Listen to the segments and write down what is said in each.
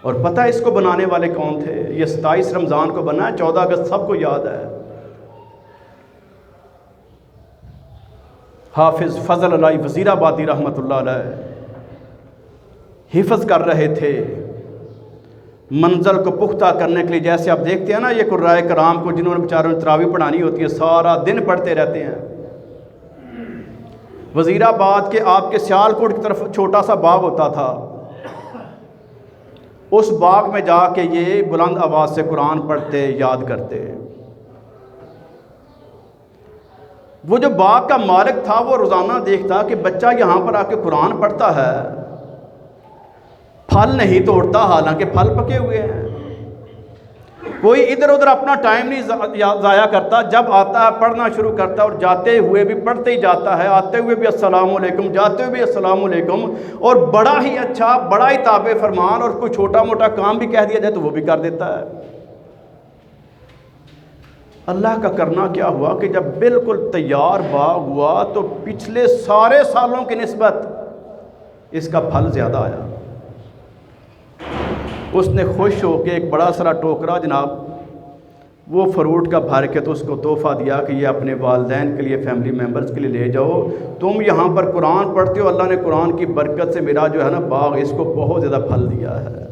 اور پتہ ہے اس کو بنانے والے کون تھے؟ یہ 27 رمضان کو بنا ہے، 14 اگست سب کو یاد ہے۔ حافظ فضل علی وزیر آبادی رحمۃ اللہ علیہ حفظ کر رہے تھے منزل کو پختہ کرنے کے لیے۔ جیسے آپ دیکھتے ہیں نا یہ قرائے کرام کو جنہوں نے بیچاروں نے تراویح پڑھانی ہوتی ہے، سارا دن پڑھتے رہتے ہیں۔ وزیر آباد کے آپ کے سیالکوٹ کی طرف چھوٹا سا باغ ہوتا تھا، اس باغ میں جا کے یہ بلند آواز سے قرآن پڑھتے، یاد کرتے۔ وہ جو باغ کا مالک تھا وہ روزانہ دیکھتا کہ بچہ یہاں پر آ کے قرآن پڑھتا ہے، پھل نہیں توڑتا، حالانکہ پھل پکے ہوئے ہیں، کوئی ادھر ادھر اپنا ٹائم نہیں ضائع کرتا، جب آتا ہے پڑھنا شروع کرتا ہے، اور جاتے ہوئے بھی پڑھتے ہی جاتا ہے، آتے ہوئے بھی السلام علیکم، جاتے ہوئے بھی السلام علیکم، اور بڑا ہی اچھا، بڑا ہی تابع فرمان، اور کوئی چھوٹا موٹا کام بھی کہہ دیا جائے تو وہ بھی کر دیتا ہے۔ اللہ کا کرنا کیا ہوا کہ جب بالکل تیار باغ ہوا تو پچھلے سارے سالوں کی نسبت اس کا پھل زیادہ آیا۔ اس نے خوش ہو کے ایک بڑا سارا ٹوکرا جناب وہ فروٹ کا بھر کے تو اس کو تحفہ دیا کہ یہ اپنے والدین کے لیے، فیملی ممبرز کے لیے لے جاؤ، تم یہاں پر قرآن پڑھتے ہو، اللہ نے قرآن کی برکت سے میرا جو ہے نا باغ اس کو بہت زیادہ پھل دیا ہے۔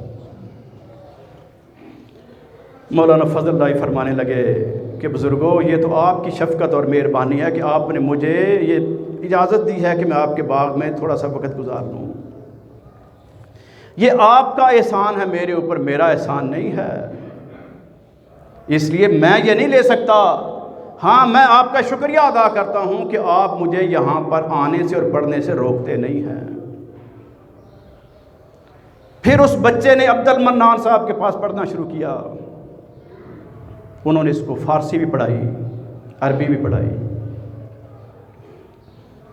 مولانا فضل اللہ فرمانے لگے کہ بزرگوں، یہ تو آپ کی شفقت اور مہربانی ہے کہ آپ نے مجھے یہ اجازت دی ہے کہ میں آپ کے باغ میں تھوڑا سا وقت گزار لوں، یہ آپ کا احسان ہے میرے اوپر، میرا احسان نہیں ہے، اس لیے میں یہ نہیں لے سکتا۔ ہاں میں آپ کا شکریہ ادا کرتا ہوں کہ آپ مجھے یہاں پر آنے سے اور پڑھنے سے روکتے نہیں ہیں۔ پھر اس بچے نے عبد المنان صاحب کے پاس پڑھنا شروع کیا، انہوں نے اس کو فارسی بھی پڑھائی، عربی بھی پڑھائی،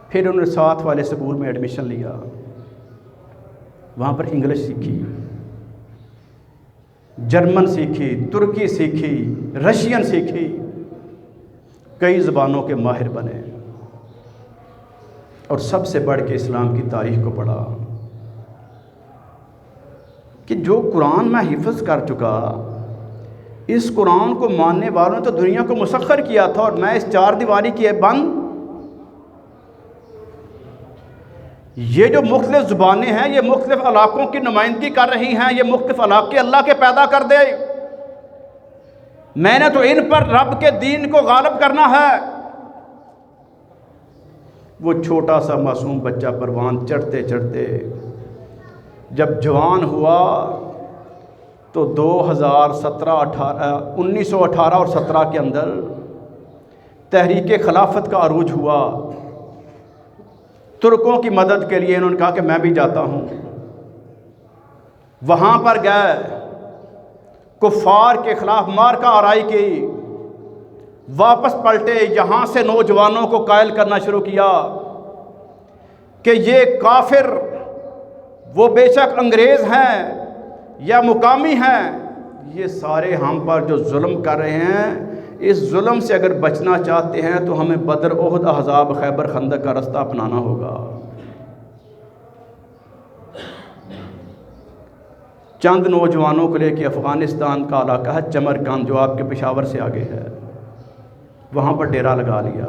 پھر انہوں نے ساتھ والے اسکول میں ایڈمیشن لیا، وہاں پر انگلش سیکھی، جرمن سیکھی، ترکی سیکھی، رشین سیکھی، کئی زبانوں کے ماہر بنے، اور سب سے بڑھ کے اسلام کی تاریخ کو پڑھا کہ جو قرآن میں حفظ کر چکا، اس قرآن کو ماننے والوں نے تو دنیا کو مسخر کیا تھا، اور میں اس چار دیواری کی بند، یہ جو مختلف زبانیں ہیں یہ مختلف علاقوں کی نمائندگی کر رہی ہیں، یہ مختلف علاقے اللہ کے پیدا کر دے، میں نے تو ان پر رب کے دین کو غالب کرنا ہے۔ وہ چھوٹا سا معصوم بچہ پروان چڑھتے چڑھتے جب جوان ہوا تو 1918 اور 17 کے اندر تحریک خلافت کا عروج ہوا۔ ترکوں کی مدد کے لیے انہوں نے کہا کہ میں بھی جاتا ہوں، وہاں پر گئے، کفار کے خلاف مارکہ آرائی کی، واپس پلٹے، یہاں سے نوجوانوں کو قائل کرنا شروع کیا کہ یہ کافر، وہ بے شک انگریز ہیں یا مقامی ہیں، یہ سارے ہم پر جو ظلم کر رہے ہیں، اس ظلم سے اگر بچنا چاہتے ہیں تو ہمیں بدر، احد، احزاب، خیبر، خندق کا رستہ اپنانا ہوگا۔ چند نوجوانوں کو لے کے افغانستان کا علاقہ ہے چمرکند، جو آپ کے پشاور سے آگے ہے، وہاں پر ڈیرا لگا لیا،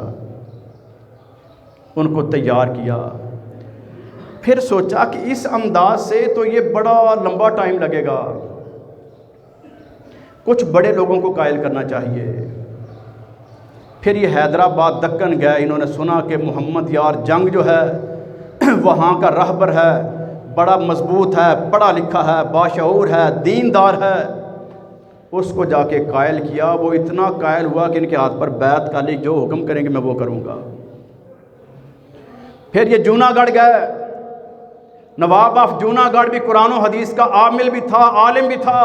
ان کو تیار کیا، پھر سوچا کہ اس انداز سے تو یہ بڑا لمبا ٹائم لگے گا، کچھ بڑے لوگوں کو قائل کرنا چاہیے۔ پھر یہ حیدرآباد دکن گئے، انہوں نے سنا کہ محمد یار جنگ جو ہے وہاں کا رہبر ہے، بڑا مضبوط ہے، پڑھا لکھا ہے، باشعور ہے، دیندار ہے، اس کو جا کے قائل کیا۔ وہ اتنا قائل ہوا کہ ان کے ہاتھ پر بیعت کا لی، جو حکم کریں گے میں وہ کروں گا۔ پھر یہ جوناگڑھ گئے، نواب آف جوناگڑھ بھی قرآن و حدیث کا عامل بھی تھا، عالم بھی تھا،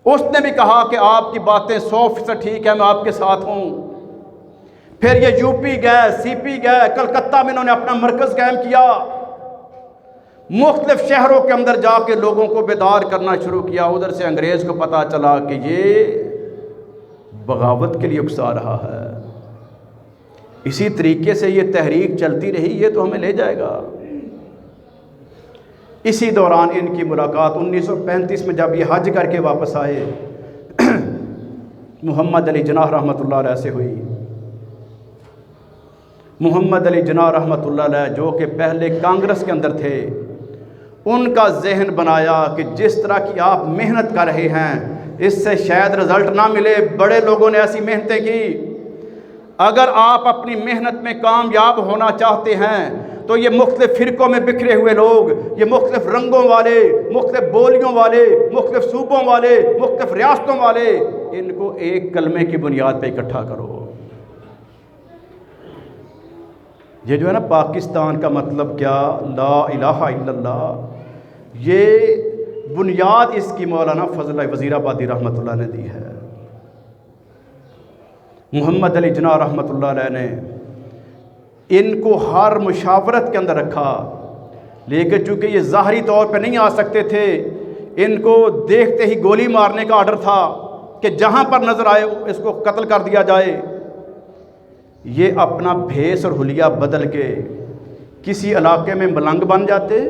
اس نے بھی کہا کہ آپ کی باتیں 100% ٹھیک ہے، میں آپ کے ساتھ ہوں۔ پھر یہ یو پی گئے، سی پی گئے، کلکتہ میں انہوں نے اپنا مرکز قائم کیا، مختلف شہروں کے اندر جا کے لوگوں کو بیدار کرنا شروع کیا۔ ادھر سے انگریز کو پتہ چلا کہ یہ بغاوت کے لیے اکسا رہا ہے، اسی طریقے سے یہ تحریک چلتی رہی، یہ تو ہمیں لے جائے گا۔ اسی دوران ان کی ملاقات 1935 میں جب یہ حج کر کے واپس آئے محمد علی جناح رحمۃ اللہ علیہ سے ہوئی۔ محمد علی جناح رحمۃ اللہ علیہ جو کہ پہلے کانگریس کے اندر تھے، ان کا ذہن بنایا کہ جس طرح کی آپ محنت کر رہے ہیں اس سے شاید رزلٹ نہ ملے، بڑے لوگوں نے ایسی محنتیں کی، اگر آپ اپنی محنت میں کامیاب ہونا چاہتے ہیں تو یہ مختلف فرقوں میں بکھرے ہوئے لوگ، یہ مختلف رنگوں والے، مختلف بولیوں والے، مختلف صوبوں والے، مختلف ریاستوں والے، ان کو ایک کلمے کی بنیاد پہ اکٹھا کرو۔ یہ جو ہے نا پاکستان کا مطلب کیا، لا الہ الا اللہ، یہ بنیاد اس کی مولانا فضل اللہ وزیر آبادی رحمۃ اللہ نے دی ہے۔ محمد علی جناح رحمۃ اللہ علیہ نے ان کو ہر مشاورت کے اندر رکھا، لیکن چونکہ یہ ظاہری طور پہ نہیں آ سکتے تھے، ان کو دیکھتے ہی گولی مارنے کا آرڈر تھا کہ جہاں پر نظر آئے اس کو قتل کر دیا جائے۔ یہ اپنا بھیس اور حلیہ بدل کے کسی علاقے میں ملنگ بن جاتے،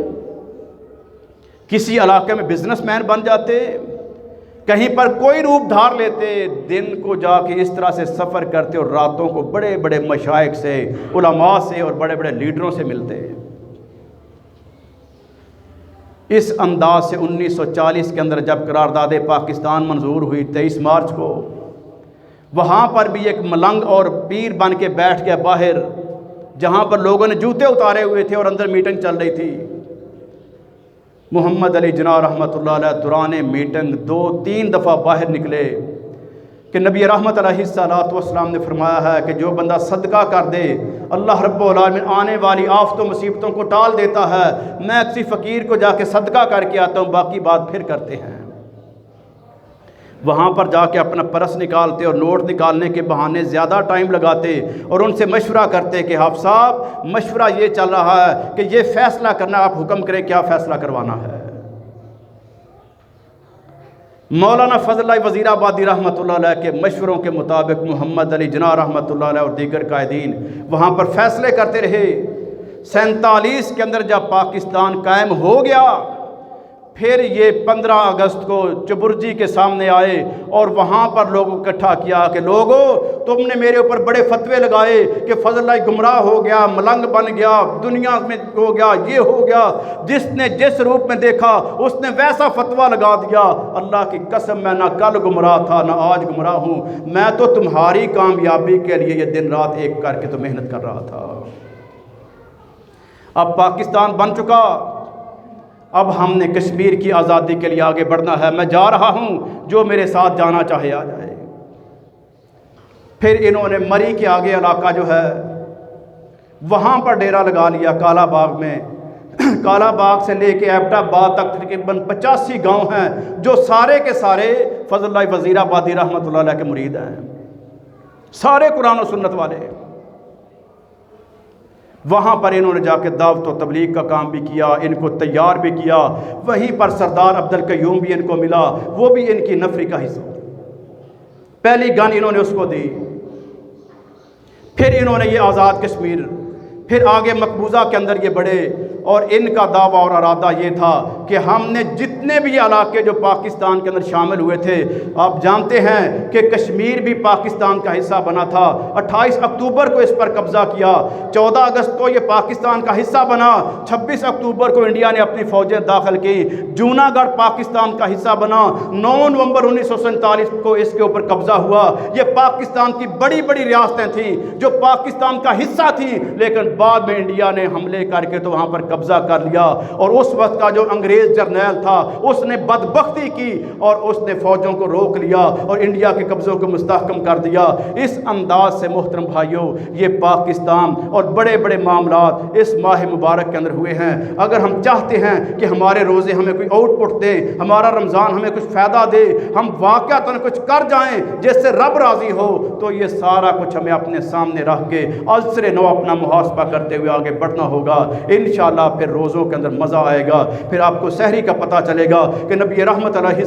کسی علاقے میں بزنس مین بن جاتے، کہیں پر کوئی روپ دھار لیتے، دن کو جا کے اس طرح سے سفر کرتے اور راتوں کو بڑے بڑے مشائخ سے، علماء سے اور بڑے بڑے لیڈروں سے ملتے۔ اس انداز سے 1940 کے اندر جب قرارداد پاکستان منظور ہوئی 23 مارچ کو، وہاں پر بھی ایک ملنگ اور پیر بن کے بیٹھ گیا باہر، جہاں پر لوگوں نے جوتے اتارے ہوئے تھے اور اندر میٹنگ چل رہی تھی۔ محمد علی جناح رحمۃ اللہ علیہ دوران میٹنگ 2-3 دفعہ باہر نکلے کہ نبی رحمت علیہ السلام نے فرمایا ہے کہ جو بندہ صدقہ کر دے اللہ رب العالمین آنے والی آفتوں مصیبتوں کو ٹال دیتا ہے، میں کسی فقیر کو جا کے صدقہ کر کے آتا ہوں، باقی بات پھر کرتے ہیں۔ وہاں پر جا کے اپنا پرس نکالتے اور نوٹ نکالنے کے بہانے زیادہ ٹائم لگاتے اور ان سے مشورہ کرتے کہ حافظ صاحب مشورہ یہ چل رہا ہے کہ یہ فیصلہ کرنا، آپ حکم کریں کیا فیصلہ کروانا ہے۔ مولانا فضل اللہ وزیر آبادی رحمۃ اللہ علیہ کے مشوروں کے مطابق محمد علی جناح رحمۃ اللہ علیہ اور دیگر قائدین وہاں پر فیصلے کرتے رہے۔ 47 کے اندر جب پاکستان قائم ہو گیا، پھر یہ 15 اگست کو چبرجی کے سامنے آئے اور وہاں پر لوگوں کو اکٹھا کیا کہ لوگوں تم نے میرے اوپر بڑے فتوے لگائے کہ فضل اللہ گمراہ ہو گیا، ملنگ بن گیا، دنیا میں ہو گیا، یہ ہو گیا، جس نے جس روپ میں دیکھا اس نے ویسا فتویٰ لگا دیا۔ اللہ کی قسم میں نہ کل گمراہ تھا نہ آج گمراہ ہوں، میں تو تمہاری کامیابی کے لیے یہ دن رات ایک کر کے تو محنت کر رہا تھا۔ اب پاکستان بن چکا، اب ہم نے کشمیر کی آزادی کے لیے آگے بڑھنا ہے۔ میں جا رہا ہوں، جو میرے ساتھ جانا چاہے آ جائے۔ پھر انہوں نے مری کے آگے علاقہ جو ہے وہاں پر ڈیرا لگا لیا کالا باغ میں۔ کالا باغ سے لے کے ایبٹ آباد تک تقریباً 85 گاؤں ہیں جو سارے کے سارے فضل اللہ وزیر آبادی رحمۃ اللہ علیہ کے مرید ہیں، سارے قرآن و سنت والے۔ وہاں پر انہوں نے جا کے دعوت و تبلیغ کا کام بھی کیا، ان کو تیار بھی کیا۔ وہیں پر سردار عبدالقیوم بھی ان کو ملا، وہ بھی ان کی نفری کا حصہ، پہلی گن انہوں نے اس کو دی۔ پھر انہوں نے یہ آزاد کشمیر، پھر آگے مقبوضہ کے اندر یہ بڑھے اور ان کا دعویٰ اور ارادہ یہ تھا کہ ہم نے جتنے بھی علاقے جو پاکستان کے اندر شامل ہوئے تھے، آپ جانتے ہیں کہ کشمیر بھی پاکستان کا حصہ بنا تھا، 28 اکتوبر کو اس پر قبضہ کیا، 14 اگست کو یہ پاکستان کا حصہ بنا، 26 اکتوبر کو انڈیا نے اپنی فوجیں داخل کی، جونا گڑھ پاکستان کا حصہ بنا، 9 نومبر 1947 کو اس کے اوپر قبضہ ہوا۔ یہ پاکستان کی بڑی بڑی ریاستیں تھیں جو پاکستان کا حصہ تھیں، لیکن بعد میں انڈیا نے حملے کر کے تو وہاں پر قبضہ کر لیا، اور اس وقت کا جو انگریز جرنیل تھا اس نے بدبختی کی اور اس نے فوجوں کو روک لیا اور انڈیا کے قبضوں کو مستحکم کر دیا۔ اس انداز سے محترم بھائیوں یہ پاکستان اور بڑے بڑے معاملات اس ماہ مبارک کے اندر ہوئے ہیں۔ اگر ہم چاہتے ہیں کہ ہمارے روزے ہمیں کوئی آؤٹ پٹ دے، ہمارا رمضان ہمیں کچھ فائدہ دے، ہم واقعتاً کچھ کر جائیں جس سے رب راضی ہو، تو یہ سارا کچھ ہمیں اپنے سامنے رکھ کے ازسر نو اپنا محاسبہ کرتے ہوئے آگے بڑھنا ہوگا۔ انشاءاللہ انشاءاللہ پھر روزوں کے اندر مزہ آئے گا، پھر آپ کو سحری کا پتہ چلے گا کہ نبی رحمت علیہ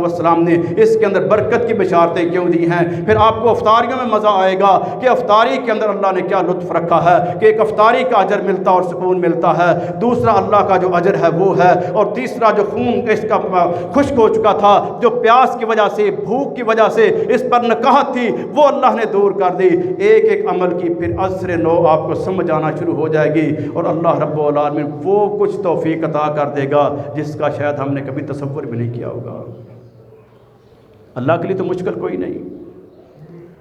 السلام نے اس کے اندر برکت کی بشارتیں کیوں دی ہیں، پھر آپ کو افطاریوں میں مزہ آئے گا کہ افطاری کے اندر اللہ نے کیا لطف رکھا ہے کہ ایک افطاری کا اجر ملتا اور سکون ملتا ہے، دوسرا اللہ کا جو اجر ہے وہ ہے، اور تیسرا جو خون اس کا خشک ہو چکا تھا، جو پیاس کی وجہ سے بھوک کی وجہ سے اس پر نکاہت تھی، وہ اللہ نے دور کر دی۔ ایک ایک عمل کی پھر عصر نو آپ کو سمجھ آنا شروع ہو جائے گی، اور اللہ رب العالمین وہ کچھ توفیق عطا کر دے گا جس کا شاید ہم نے کبھی تصور بھی نہیں کیا ہوگا۔ اللہ کے لیے تو مشکل کوئی نہیں،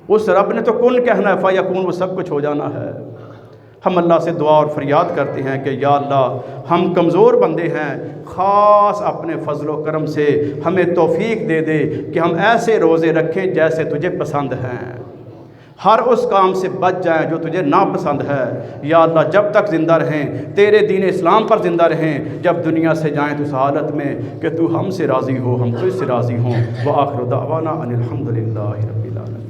اس رب نے تو کن کہنا ہے فیکون، وہ سب کچھ ہو جانا ہے۔ ہم اللہ سے دعا اور فریاد کرتے ہیں کہ یا اللہ ہم کمزور بندے ہیں، خاص اپنے فضل و کرم سے ہمیں توفیق دے دے کہ ہم ایسے روزے رکھیں جیسے تجھے پسند ہیں، ہر اس کام سے بچ جائیں جو تجھے ناپسند ہے۔ یا اللہ جب تک زندہ رہیں تیرے دین اسلام پر زندہ رہیں، جب دنیا سے جائیں تو اس حالت میں کہ تو ہم سے راضی ہو، ہم تجھ سے راضی ہوں۔ وآخر دعوانا ان الحمد للہ رب العالمین۔